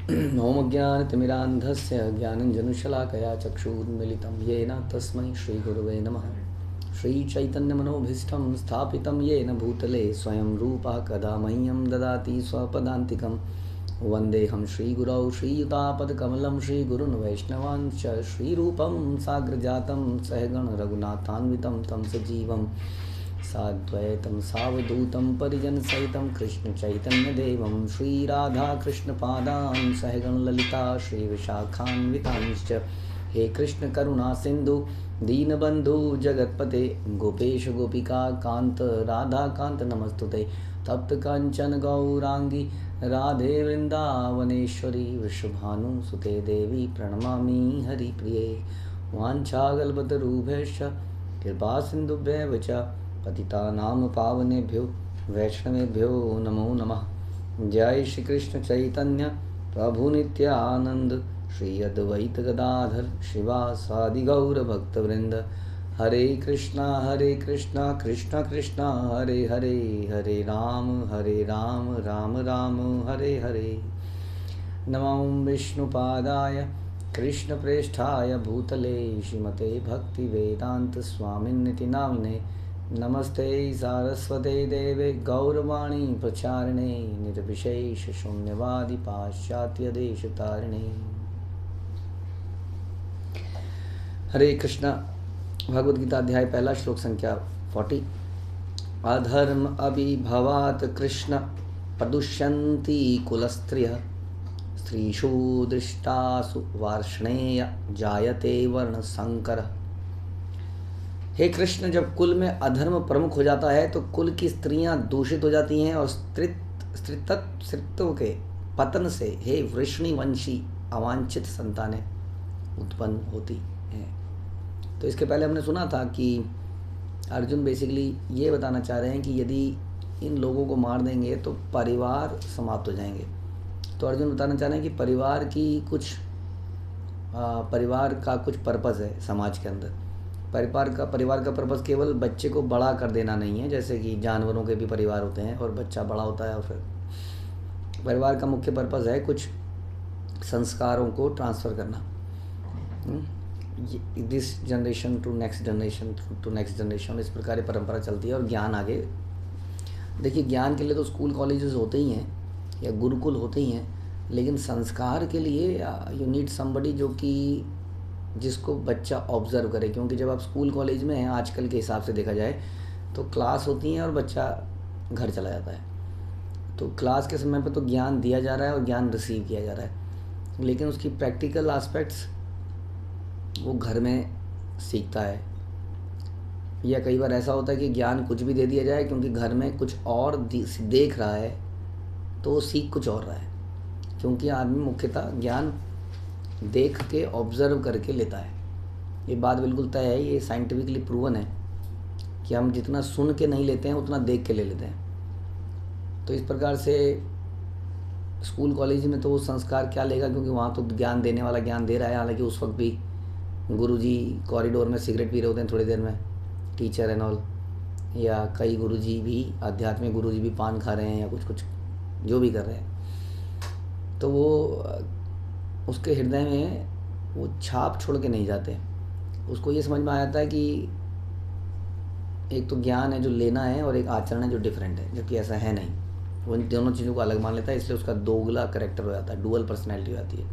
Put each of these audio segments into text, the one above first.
ओमज्ञानतिमिरान्धस्य ज्ञानञ्जनशलाकया चक्षुरुन्मिलितं येन तस्मै श्रीगुरवे नमः। श्रीचैतन्यमनोभीष्टं स्थापितं येन भूतले स्वयं रूपः कदा मह्यं ददाति स्वपदान्तिकं। वन्देऽहं श्रीगुरौ श्रीयुतापदकमलं श्रीगुरुन् वैष्णवांश्च श्रीरूपं साग्रजातं सहगण रघुनाथान्वितं तं सजीवं साद्वैतं सावधूतं परिजनसहितं कृष्णचैतन्यदेवं श्रीराधाकृष्णपादान् सहगणललिता श्रीविशाखान्वितांश्च। हे कृष्ण करुणा सिंधु दीनबंधु जगतपते गोपेश गोपिका कांत राधा कांत नमस्तुते। तप्त कांचन गौरांगी राधे वृंदावनेश्वरी वृषभानुसुते देवी प्रणमामि हरिप्रिये। वाञ्छाकल्पतरुभ्यश्च कृपा सिन्धुभ्येव च पतितानां पावनेभ्यो वैष्णवेभ्यो नमो नमः। जय श्री कृष्ण चैतन्य प्रभु नित्यानंद श्री अद्वैत गदाधर शिवासादि गौर भक्तवृंद। हरे कृष्णा कृष्णा कृष्णा हरे हरे, हरे राम राम राम हरे हरे। नमो विष्णुपादाय कृष्णप्रेष्ठाय भूतले श्रीमते भक्तिवेदांत स्वामिन्निति नामिने। नमस्ते सारस्वते देवे गौरवाणी प्रचारिणे निर्विशेष शून्यवादी पाश्चात्य देश तारिणे। हरे कृष्णा। भगवद गीता अध्याय पहला श्लोक संख्या 40। अधर्म अभिभवात् कृष्ण प्रदुष्यन्ति कुलस्त्रियः स्त्रीषु दृष्टासु वार्ष्णेय जायते वर्ण संकर। हे कृष्ण, जब कुल में अधर्म प्रमुख हो जाता है तो कुल की स्त्रियां दूषित हो जाती हैं और स्त्रीत्व के पतन से हे वृष्णिवंशी अवांछित संतानें उत्पन्न होती हैं। तो इसके पहले हमने सुना था कि अर्जुन बेसिकली ये बताना चाह रहे हैं कि यदि इन लोगों को मार देंगे तो परिवार समाप्त हो जाएंगे। तो अर्जुन बताना चाह रहे हैं कि परिवार का कुछ पर्पज़ है समाज के अंदर। परिवार का पर्पज़ केवल बच्चे को बड़ा कर देना नहीं है, जैसे कि जानवरों के भी परिवार होते हैं और बच्चा बड़ा होता है और फिर परिवार का मुख्य पर्पज़ है कुछ संस्कारों को ट्रांसफ़र करना, this generation to next generation, इस प्रकार परंपरा चलती है। और ज्ञान आगे देखिए, ज्ञान के लिए तो स्कूल कॉलेजेस होते ही हैं या गुरुकुल होते ही हैं, लेकिन संस्कार के लिए यू नीड समबडी जो कि जिसको बच्चा ऑब्ज़र्व करे। क्योंकि जब आप स्कूल कॉलेज में हैं आजकल के हिसाब से देखा जाए तो क्लास होती हैं और बच्चा घर चला जाता है। तो क्लास के समय पर तो ज्ञान दिया जा रहा है और ज्ञान रिसीव किया जा रहा है, लेकिन उसकी प्रैक्टिकल एस्पेक्ट्स वो घर में सीखता है। या कई बार ऐसा होता है कि ज्ञान कुछ भी दे दिया जाए, क्योंकि घर में कुछ और देख रहा है तो वो सीख कुछ और रहा है। क्योंकि आदमी मुख्यतः ज्ञान देख के ऑब्ज़र्व करके लेता है। ये बात बिल्कुल तय है, ये साइंटिफिकली प्रूवन है कि हम जितना सुन के नहीं लेते हैं उतना देख के ले लेते हैं। तो इस प्रकार से स्कूल कॉलेज में तो वो संस्कार क्या लेगा, क्योंकि वहाँ तो ज्ञान देने वाला ज्ञान दे रहा है। हालांकि उस वक्त भी गुरुजी कॉरिडोर में सिगरेट पी रहे होते हैं थोड़ी देर में, टीचर एंड ऑल, या कई गुरुजी भी आध्यात्मिक गुरुजी भी पान खा रहे हैं या कुछ जो भी कर रहे हैं। तो वो उसके हृदय में वो छाप छोड़ के नहीं जाते। उसको ये समझ में आ जाता है कि एक तो ज्ञान है जो लेना है और एक आचरण है जो डिफरेंट है, जबकि ऐसा है नहीं। वो इन दोनों चीज़ों को अलग मान लेता है, इसलिए उसका दोगला करैक्टर हो जाता है, डुअल पर्सनैलिटी हो जाती है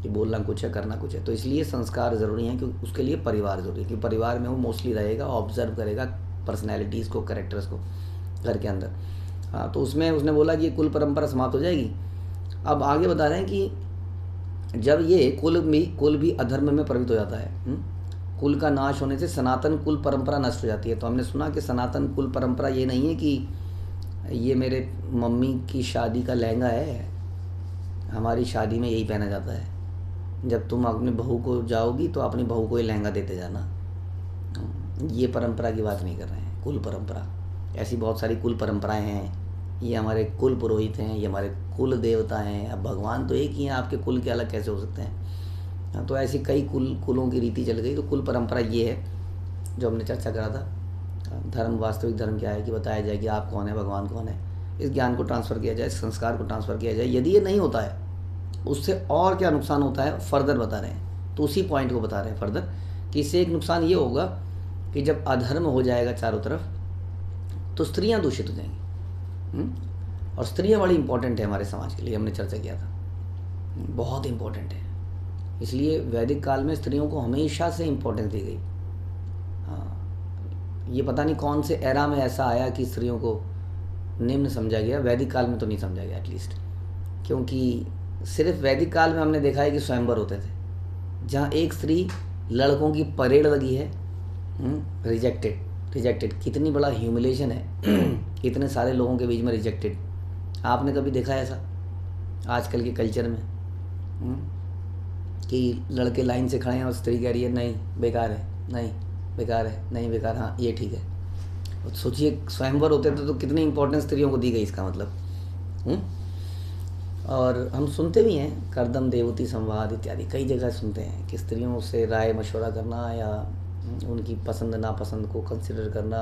कि बोलना कुछ है करना कुछ है। तो इसलिए संस्कार ज़रूरी हैं, क्योंकि उसके लिए परिवार ज़रूरी है, क्योंकि परिवार में वो मोस्टली रहेगा, ऑब्जर्व करेगा पर्सनैलिटीज़ को, करेक्टर्स को घर के अंदर। हाँ, तो उसमें उसने बोला कि कुल परंपरा समाप्त हो जाएगी। अब आगे बता रहे हैं कि जब ये कुल भी अधर्म में प्रवृत्त हो जाता है, कुल का नाश होने से सनातन कुल परंपरा नष्ट हो जाती है। तो हमने सुना कि सनातन कुल परंपरा ये नहीं है कि ये मेरे मम्मी की शादी का लहंगा है, हमारी शादी में यही पहना जाता है, जब तुम अपनी बहू को जाओगी तो अपनी बहू को ही लहंगा देते जाना। ये परंपरा की बात नहीं कर रहे हैं। कुल परंपरा, ऐसी बहुत सारी कुल परंपराएं हैं। ये हमारे कुल पुरोहित हैं, ये हमारे कुल देवता हैं। अब भगवान तो एक ही हैं, आपके कुल के अलग कैसे हो सकते हैं। तो ऐसी कई कुलों की रीति चल गई। तो कुल परंपरा ये है जो हमने चर्चा करा था। धर्म, वास्तविक धर्म क्या है कि बताया जाए कि आप कौन है, भगवान कौन है। इस ज्ञान को ट्रांसफ़र किया जाए, इस संस्कार को ट्रांसफ़र किया जाए। यदि ये नहीं होता है उससे और क्या नुकसान होता है फर्दर बता रहे हैं। तो उसी पॉइंट को बता रहे हैं फर्दर कि इससे एक नुकसान ये होगा कि जब अधर्म हो जाएगा चारों तरफ तो स्त्रियां दूषित हो जाएंगी। और स्त्रियां बड़ी इंपॉर्टेंट है हमारे समाज के लिए, हमने चर्चा किया था, बहुत इंपॉर्टेंट है। इसलिए वैदिक काल में स्त्रियों को हमेशा से इम्पोर्टेंस दी गई। हाँ, ये पता नहीं कौन से एरा में ऐसा आया कि स्त्रियों को निम्न समझा गया, वैदिक काल में तो नहीं समझा गया एटलीस्ट, क्योंकि सिर्फ वैदिक काल में हमने देखा है कि स्वयंवर होते थे, जहाँ एक स्त्री लड़कों की परेड लगी है, रिजेक्टेड। कितनी बड़ा ह्यूमिलेशन है इतने सारे लोगों के बीच में रिजेक्टेड। आपने कभी देखा है ऐसा आजकल के कल्चर में कि लड़के लाइन से खड़े हैं और स्त्री कह रही है नहीं बेकार है, नहीं बेकार है, नहीं बेकार, हाँ ये ठीक है। और सोचिए स्वयंवर होते थे तो कितनी इंपॉर्टेंस स्त्रियों को दी गई, इसका मतलब। और हम सुनते भी हैं करदम देवती संवाद इत्यादि, कई जगह सुनते हैं कि स्त्रियों से राय मशवरा करना या उनकी पसंद नापसंद को कंसिडर करना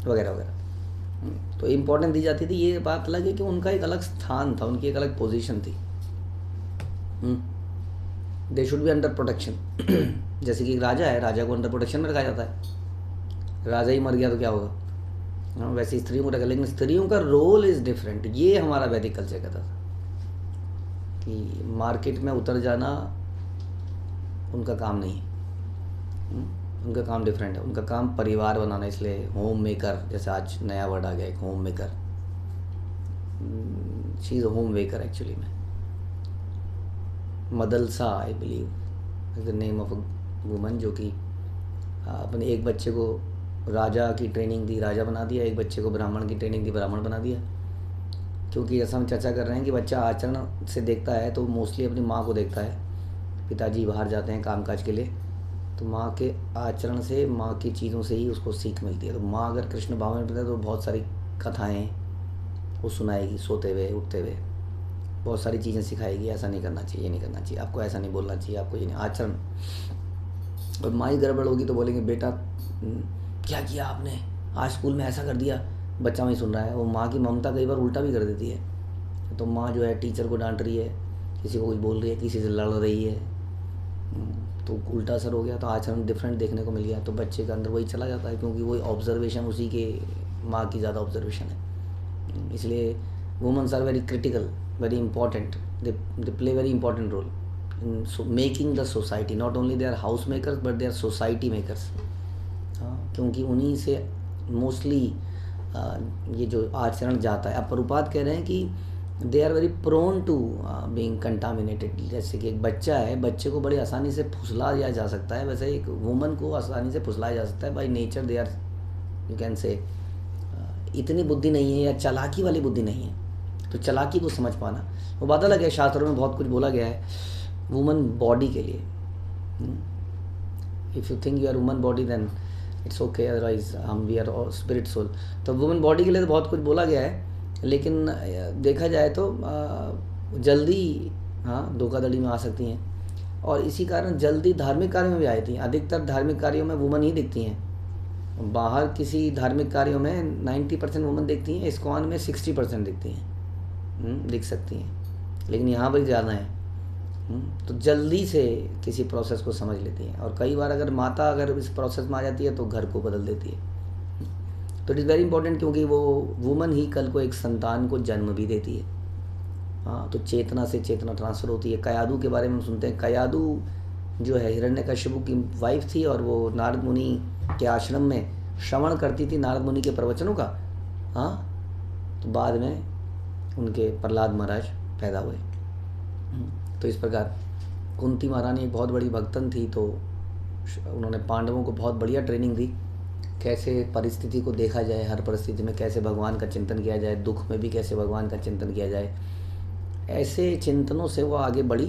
वगैरह वगैरह, तो इम्पोर्टेंस दी जाती थी। ये बात अलग है कि उनका एक अलग स्थान था, उनकी एक अलग पोजीशन थी। दे शुड बी अंडर प्रोटेक्शन जैसे कि राजा है, राजा को अंडर प्रोटेक्शन में रखा जाता है, राजा ही मर गया तो क्या होगा, वैसे स्त्रियों को रखा। लेकिन स्त्रियों का रोल इज़ डिफरेंट। ये हमारा वैदिक कल्चर कहता था कि मार्केट में उतर जाना उनका काम नहीं है, उनका काम डिफरेंट है। उनका काम परिवार बनाना, इसलिए होम मेकर, जैसे आज नया वर्ड आ गया एक home maker, she is a home maker actually में। Madalasa I believe is the name of a woman, जो कि अपने एक बच्चे को राजा की ट्रेनिंग दी, राजा बना दिया, एक बच्चे को ब्राह्मण की ट्रेनिंग दी, ब्राह्मण बना दिया। क्योंकि जैसा हम चर्चा कर रहे हैं कि बच्चा आचरण से देखता है तो मोस्टली अपनी माँ को देखता है। पिताजी बाहर जाते हैं कामकाज के लिए तो माँ के आचरण से, माँ की चीज़ों से ही उसको सीख मिलती है। तो माँ अगर कृष्ण भाव में है तो बहुत सारी कथाएँ वो सुनाएगी, सोते हुए उठते हुए बहुत सारी चीज़ें सिखाएगी, ऐसा नहीं करना चाहिए, ये नहीं करना चाहिए, आपको ऐसा नहीं बोलना चाहिए, आपको ये नहीं, आचरण। और माँ ही गड़बड़ होगी तो बोलेंगे बेटा क्या किया आपने, आज स्कूल में ऐसा कर दिया, बच्चा वहीं सुन रहा है। वो माँ की ममता कई बार उल्टा भी कर देती है। तो माँ जो है टीचर को डांट रही है, किसी को कुछ बोल रही है, किसी से लड़ रही है, तो उल्टा असर हो गया, तो आचरण डिफरेंट देखने को मिल गया। तो बच्चे के अंदर वही चला जाता है, क्योंकि वही ऑब्जर्वेशन उसी के माँ की ज़्यादा ऑब्जर्वेशन है। इसलिए womens are very critical, very important, they play very important role in making the society. Not only they are house makers but they are society makers. क्योंकि उन्हीं से मोस्टली ये जो आचरण जाता है। अब प्रभुपाद कह रहे हैं कि they are very prone to being contaminated. जैसे कि एक बच्चा है, बच्चे को बड़ी आसानी से फुसला दिया जा सकता है, वैसे एक वुमन को आसानी से फुसलाया जा सकता है। By nature they are, you can say, इतनी बुद्धि नहीं है या चालाकी वाली बुद्धि नहीं है। तो चालाकी को समझ पाना वो बात अलग है। शास्त्रों में बहुत कुछ बोला गया है वुमन बॉडी के लिए। If you think you are woman body then it's okay, otherwise हम वी आर स्पिरिट सोल। तो वुमन बॉडी के लिए तो बहुत कुछ बोला गया है, लेकिन देखा जाए तो जल्दी धोखाधड़ी में आ सकती हैं। और इसी कारण जल्दी धार्मिक कार्यों में भी आई थी। अधिकतर धार्मिक कार्यों में वुमन ही दिखती हैं। बाहर किसी धार्मिक कार्यों में 90% वुमन दिखती हैं, इस्कॉन में 60% दिखती हैं, दिख सकती हैं, लेकिन यहाँ पर ज़्यादा हैं। तो जल्दी से किसी प्रोसेस को समझ लेती हैं। और कई बार अगर माता अगर इस प्रोसेस में आ जाती है तो घर को बदल देती है। तो इट इज़ वेरी इंपॉर्टेंट, क्योंकि वो वुमन ही कल को एक संतान को जन्म भी देती है। तो चेतना से चेतना ट्रांसफ़र होती है। कयादू के बारे में हम सुनते हैं। कयादू जो है हिरण्यकश्यपु की वाइफ थी और वो नारद मुनि के आश्रम में श्रवण करती थी नारद मुनि के प्रवचनों का। तो बाद में उनके प्रहलाद महाराज पैदा हुए। तो इस प्रकार कुंती महारानी एक बहुत बड़ी भक्तन थी, तो उन्होंने पांडवों को बहुत बढ़िया ट्रेनिंग दी, कैसे परिस्थिति को देखा जाए, हर परिस्थिति में कैसे भगवान का चिंतन किया जाए, दुख में भी कैसे भगवान का चिंतन किया जाए। ऐसे चिंतनों से वो आगे बढ़ी,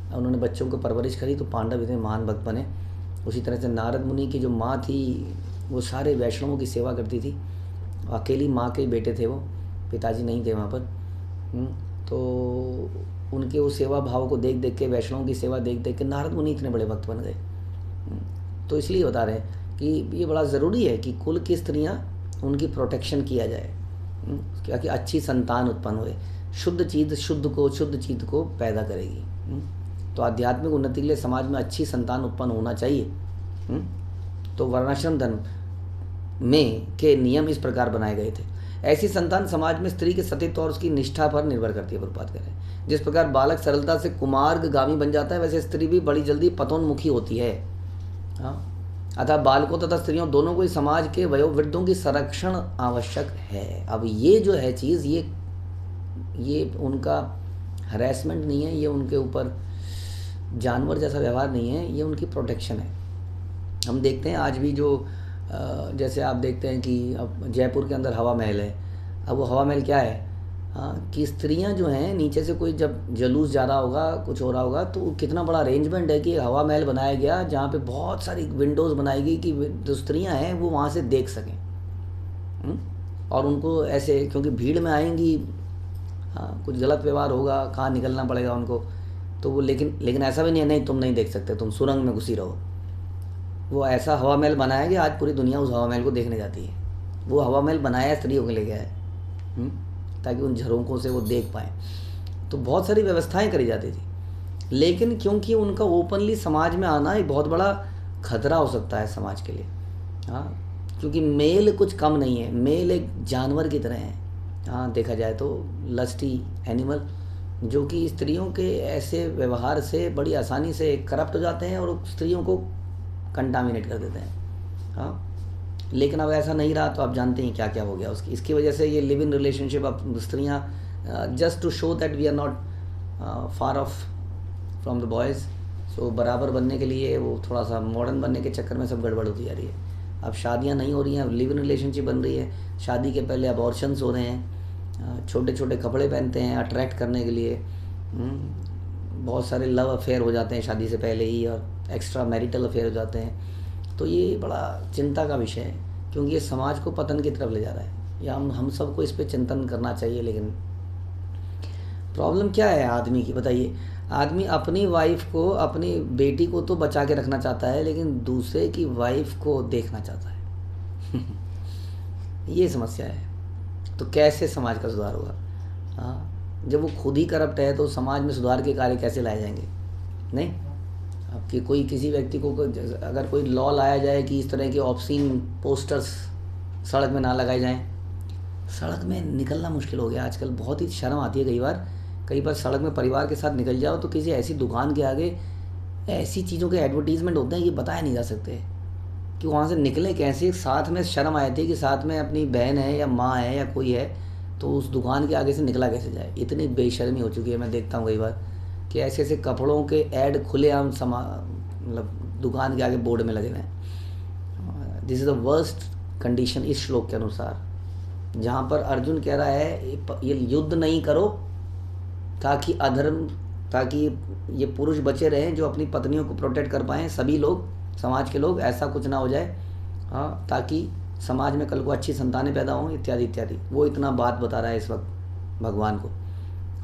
उन्होंने बच्चों को परवरिश करी, तो पांडव इतने महान भक्त बने। उसी तरह से नारद मुनि की जो माँ थी वो सारे वैष्णवों की सेवा करती थी। अकेली माँ के बेटे थे वो, पिताजी नहीं थे वहाँ पर। तो उनके उस सेवा भाव को देख देख के, वैष्णवों की सेवा देख देख के नारद मुनि इतने बड़े भक्त बन गए। तो इसलिए बता रहे हैं कि ये बड़ा ज़रूरी है कि कुल की स्त्रियाँ उनकी प्रोटेक्शन किया जाए, क्या कि अच्छी संतान उत्पन्न हुए। शुद्ध चीज़ शुद्ध चीज़ को पैदा करेगी। तो आध्यात्मिक उन्नति के लिए समाज में अच्छी संतान उत्पन्न होना चाहिए। तो वर्णाश्रम धर्म में के नियम इस प्रकार बनाए गए थे। ऐसी संतान समाज में स्त्री के सतीत्व और उसकी निष्ठा पर निर्भर करती है। प्रभुपाद कह रहे हैं जिस प्रकार बालक सरलता से कुमार्गामी बन जाता है, वैसे स्त्री भी बड़ी जल्दी पतोन्मुखी होती है। अतः बालकों तथा स्त्रियों दोनों को समाज के वयोवृद्धों की संरक्षण आवश्यक है। अब ये जो है चीज़, ये उनका हरेसमेंट नहीं है, ये उनके ऊपर जानवर जैसा व्यवहार नहीं है, ये उनकी प्रोटेक्शन है। हम देखते हैं आज भी जो जैसे आप देखते हैं कि अब जयपुर के अंदर हवा महल है। अब वो हवा महल क्या है, कि स्त्रियां जो हैं नीचे से कोई जब जुलूस जा रहा होगा, कुछ हो रहा होगा, तो कितना बड़ा अरेंजमेंट है कि हवा महल बनाया गया जहाँ पे बहुत सारी विंडोज़ बनाई गई कि जो स्त्रियां हैं वो वहाँ से देख सकें। और उनको ऐसे, क्योंकि भीड़ में आएंगी, कुछ गलत व्यवहार होगा, कहाँ निकलना पड़ेगा उनको, तो वो लेकिन ऐसा भी नहीं है नहीं तुम नहीं देख सकते, तुम सुरंग में घुसी रहो। वो ऐसा हवा महल बनाया कि आज पूरी दुनिया उस हवा महल को देखने जाती है। वो हवा महल बनाया स्त्रियों के लिए गया है, ताकि उन झरोकों से वो देख पाएँ। तो बहुत सारी व्यवस्थाएं करी जाती थी, लेकिन क्योंकि उनका ओपनली समाज में आना एक बहुत बड़ा खतरा हो सकता है समाज के लिए। क्योंकि मेल कुछ कम नहीं है, मेल एक जानवर की तरह है। देखा जाए तो लस्टी एनिमल, जो कि स्त्रियों के ऐसे व्यवहार से बड़ी आसानी से करप्ट हो जाते हैं और स्त्रियों को कंटामिनेट कर देते हैं। लेकिन अब ऐसा नहीं रहा, तो आप जानते हैं क्या क्या हो गया इसकी वजह से। ये लिव इन रिलेशनशिप, अब स्त्रियाँ just to show that we are not far off from the boys, so बराबर बनने के लिए वो थोड़ा सा मॉडर्न बनने के चक्कर में सब गड़बड़ होती जा रही है। अब शादियाँ नहीं हो रही हैं, अब लिव इन रिलेशनशिप बन रही है। शादी के पहले अबॉर्शंस हो रहे हैं, छोटे छोटे कपड़े पहनते हैं अट्रैक्ट करने के लिए। बहुत सारे लव अफेयर हो जाते हैं शादी से पहले ही, और एक्स्ट्रा मैरिटल अफेयर हो जाते हैं। तो ये बड़ा चिंता का विषय है, क्योंकि ये समाज को पतन की तरफ ले जा रहा है। या हम सबको इस पर चिंतन करना चाहिए। लेकिन प्रॉब्लम क्या है आदमी की, बताइए। आदमी अपनी वाइफ को, अपनी बेटी को तो बचा के रखना चाहता है, लेकिन दूसरे की वाइफ को देखना चाहता है। ये समस्या है। तो कैसे समाज का सुधार होगा? जब वो खुद ही करप्ट है तो समाज में सुधार के कार्य कैसे लाए जाएंगे? नहीं। अब कि कोई किसी व्यक्ति को अगर कोई लॉ लाया जाए कि इस तरह के ऑब्सीन पोस्टर्स सड़क में ना लगाए जाएं। सड़क में निकलना मुश्किल हो गया आजकल, बहुत ही शर्म आती है कई बार सड़क में परिवार के साथ निकल जाओ तो किसी ऐसी दुकान के आगे ऐसी चीज़ों के एडवर्टीजमेंट होते हैं कि बताए नहीं जा सकते कि वहाँ से निकले कैसे। साथ में शर्म आई थी कि साथ में अपनी बहन है या माँ है या कोई है, तो उस दुकान के आगे से निकला कैसे जाए। इतनी बेशर्मी हो चुकी है। मैं देखता हूँ कई बार कि ऐसे ऐसे कपड़ों के ऐड खुलेआम मतलब दुकान के आगे बोर्ड में लगे हुए हैं। This is the worst condition इस श्लोक के अनुसार, जहाँ पर अर्जुन कह रहा है ये युद्ध नहीं करो ताकि ये पुरुष बचे रहें जो अपनी पत्नियों को प्रोटेक्ट कर पाएँ, सभी लोग, समाज के लोग, ऐसा कुछ ना हो जाए। ताकि समाज में कल को अच्छी संतानें पैदा हों, इत्यादि इत्यादि। वो इतना बात बता रहा है इस वक्त भगवान को।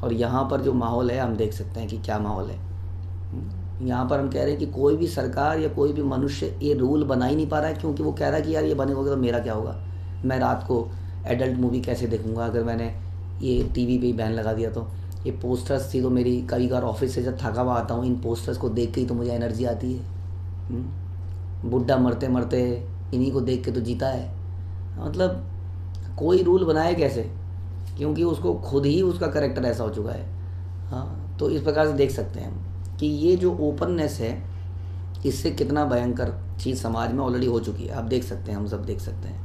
और यहाँ पर जो माहौल है हम देख सकते हैं कि क्या माहौल है। यहाँ पर हम कह रहे हैं कि कोई भी सरकार या कोई भी मनुष्य ये रूल बना ही नहीं पा रहा है, क्योंकि वो कह रहा है कि यार ये बने होगा तो मेरा क्या होगा, मैं रात को एडल्ट मूवी कैसे देखूँगा अगर मैंने ये टीवी पे ही बैन लगा दिया। तो ये पोस्टर्स थी तो मेरी कभी कभार ऑफिस से जब थका हुआ आता हूँ, इन पोस्टर्स को देख के ही तो मुझे एनर्जी आती है। बुढ़ा मरते मरते इन्हीं को देख के तो जीता है। मतलब कोई रूल बनाए कैसे, क्योंकि उसको खुद ही उसका कैरेक्टर ऐसा हो चुका है। तो इस प्रकार से देख सकते हैं हम कि ये जो ओपननेस है, इससे कितना भयंकर चीज़ समाज में ऑलरेडी हो चुकी है। आप देख सकते हैं, हम सब देख सकते हैं।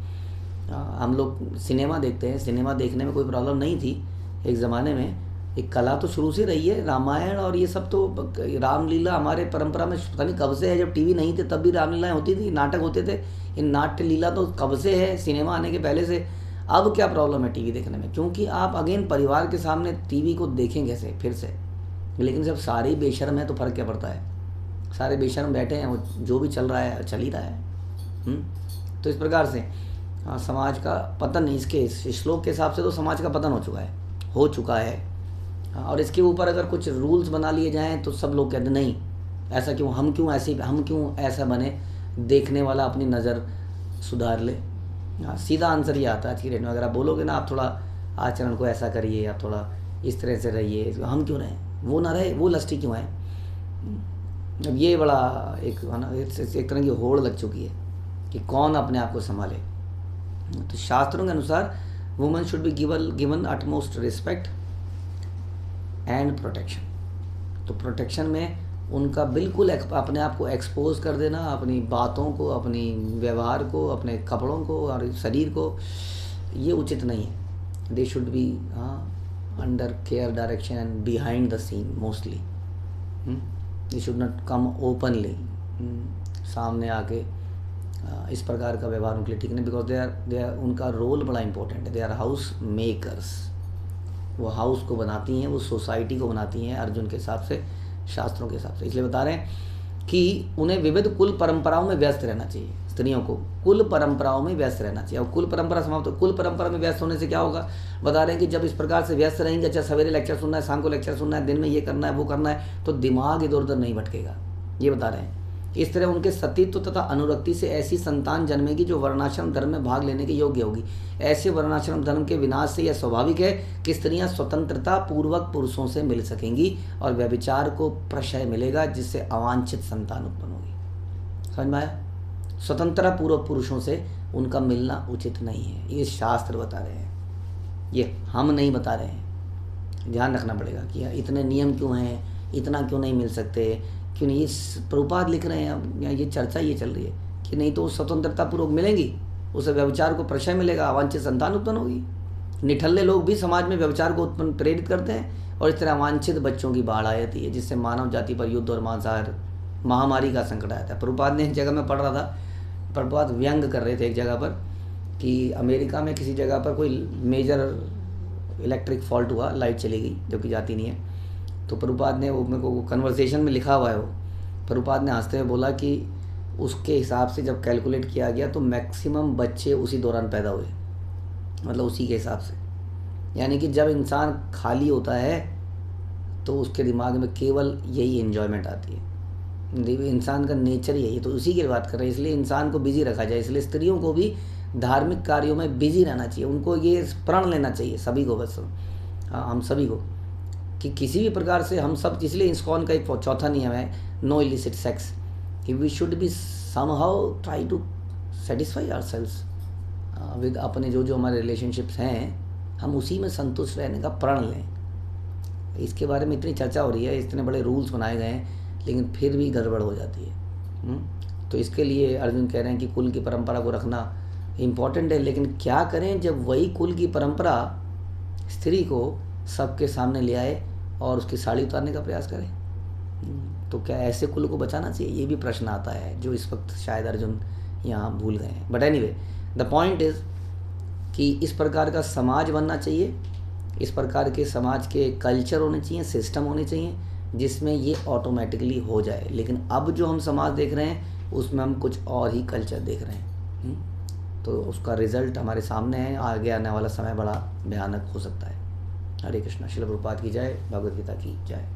हम लोग सिनेमा देखते हैं, सिनेमा देखने में कोई प्रॉब्लम नहीं थी एक ज़माने में। एक कला तो शुरू से रही है, रामायण और ये सब तो, रामलीला हमारे परंपरा में पता नहीं कब से है। जब टीवी नहीं थे तब भी रामलीलाएँ होती थी, नाटक होते थे। ये नाट्य लीला तो कब से है, सिनेमा आने के पहले से। अब क्या प्रॉब्लम है टीवी देखने में? क्योंकि आप अगेन परिवार के सामने टीवी को देखें कैसे फिर से। लेकिन जब सारे बेशर्म हैं तो फ़र्क क्या पड़ता है? सारे बेशर्म बैठे हैं, वो जो भी चल रहा है चल ही रहा है। तो इस प्रकार से समाज का पतन, इसके श्लोक के हिसाब से तो समाज का पतन हो चुका है। और इसके ऊपर अगर कुछ रूल्स बना लिए जाएं तो सब लोग कहते हैं नहीं ऐसा क्यों, हम क्यों ऐसा बने, देखने वाला अपनी नज़र सुधार ले। सीधा आंसर ये आता है आज की डेट में। अगर आप बोलोगे ना आप थोड़ा आचरण को ऐसा करिए, आप थोड़ा इस तरह से रहिए, हम क्यों रहें, वो ना रहे, वो लस्टी क्यों है। अब ये बड़ा एक है ना, एक तरह की होड़ लग चुकी है कि कौन अपने आप को संभाले। तो शास्त्रों के अनुसार women should be given utmost respect and protection. तो प्रोटेक्शन में उनका बिल्कुल अपने आप को एक्सपोज कर देना, अपनी बातों को, अपनी व्यवहार को, अपने कपड़ों को और शरीर को, ये उचित नहीं है। They should be under care, direction and behind the scene mostly. They should not come openly, सामने आके इस प्रकार का व्यवहार उनके लिए ठीक नहीं, बिकॉज दे आर उनका रोल बड़ा इंपॉर्टेंट है। दे आर हाउस मेकर्स, वो हाउस को बनाती हैं, वो सोसाइटी को बनाती हैं अर्जुन के हिसाब से, शास्त्रों के हिसाब से। इसलिए बता रहे हैं कि उन्हें विविध कुल परंपराओं में व्यस्त रहना चाहिए। स्त्रियों को कुल परंपराओं में व्यस्त रहना चाहिए। और कुल परंपरा समाप्त हो, कुल परंपरा में व्यस्त होने से क्या होगा, बता रहे हैं कि जब इस प्रकार से व्यस्त रहेंगे, अच्छा सवेरे लेक्चर सुनना है, शाम को लेक्चर सुनना है, दिन में ये करना है, वो करना है, तो दिमाग इधर उधर नहीं भटकेगा, ये बता रहे हैं। इस तरह उनके सतीत्व तथा अनुरक्ति से ऐसी संतान जन्मेगी जो वर्णाश्रम धर्म में भाग लेने के योग्य होगी। ऐसे वर्णाश्रम धर्म के विनाश से यह स्वाभाविक है कि स्त्रियां स्वतंत्रता पूर्वक पुरुषों से मिल सकेंगी और व्यभिचार को प्रशय मिलेगा, जिससे अवांछित संतान उत्पन्न होगी। समझ में आया? स्वतंत्रता पूर्वक पुरुषों से उनका मिलना उचित नहीं है, ये शास्त्र बता रहे हैं, ये हम नहीं बता रहे हैं। ध्यान रखना पड़ेगा कि इतने नियम क्यों हैं, इतना क्यों नहीं मिल सकते, क्यों नहीं। ये प्रभुपाद लिख रहे हैं, अब ये चर्चा ये चल रही है कि नहीं तो स्वतंत्रता पूर्वक मिलेंगी, उसे व्यभिचार को प्रशय मिलेगा, अवांछित संतान उत्पन्न होगी। निठल्ले लोग भी समाज में व्यभिचार को उत्पन्न प्रेरित करते हैं और इस तरह अवांछित बच्चों की बाढ़ आ जाती है, जिससे मानव जाति पर युद्ध और मांसाहार महामारी का संकट आता है। प्रभुपाद ने एक जगह में पढ़ रहा था, प्रभुपाद व्यंग कर रहे थे एक जगह पर कि अमेरिका में किसी जगह पर कोई मेजर इलेक्ट्रिक फॉल्ट हुआ, लाइट चली गई जो कि जाती नहीं है। तो प्रभुपाद ने, वो मेरे को कन्वर्सेशन में लिखा हुआ है, वो प्रभुपाद ने हंसते हुए बोला कि उसके हिसाब से जब कैलकुलेट किया गया तो मैक्सिमम बच्चे उसी दौरान पैदा हुए, मतलब उसी के हिसाब से। यानी कि जब इंसान खाली होता है तो उसके दिमाग में केवल यही एन्जॉयमेंट आती है। इंसान का नेचर ही है ये, तो उसी की बात कर रहे हैं। इसलिए इंसान को बिजी रखा जाए। इसलिए स्त्रियों को भी धार्मिक कार्यों में बिजी रहना चाहिए, उनको ये प्रण लेना चाहिए, सभी को, बस हाँ हम सभी को, कि किसी भी प्रकार से हम सब, इसलिए इस्कॉन का एक चौथा नियम है, नो इलिसिट सेक्स, कि we should be somehow try to satisfy ourselves with अपने जो हमारे रिलेशनशिप्स हैं, हम उसी में संतुष्ट रहने का प्रण लें। इसके बारे में इतनी चर्चा हो रही है, इतने बड़े रूल्स बनाए गए हैं, लेकिन फिर भी गड़बड़ हो जाती है। तो इसके लिए अर्जुन कह रहे हैं कि कुल की परंपरा को रखना इम्पॉर्टेंट है, लेकिन क्या करें जब वही कुल की परंपरा स्त्री को सबके सामने ले आए और उसकी साड़ी उतारने का प्रयास करें। तो क्या ऐसे कुल को बचाना चाहिए, ये भी प्रश्न आता है, जो इस वक्त शायद अर्जुन यहाँ भूल गए हैं। But anyway the point is कि इस प्रकार का समाज बनना चाहिए, इस प्रकार के समाज के कल्चर होने चाहिए, सिस्टम होने चाहिए, जिसमें ये ऑटोमेटिकली हो जाए। लेकिन अब जो हम समाज देख रहे हैं उसमें हम कुछ और ही कल्चर देख रहे हैं, तो उसका रिजल्ट हमारे सामने है। आगे आने वाला समय बड़ा भयानक हो सकता है। हरे कृष्णा। श्रील प्रभुपाद की जय, भगवद गीता की जय।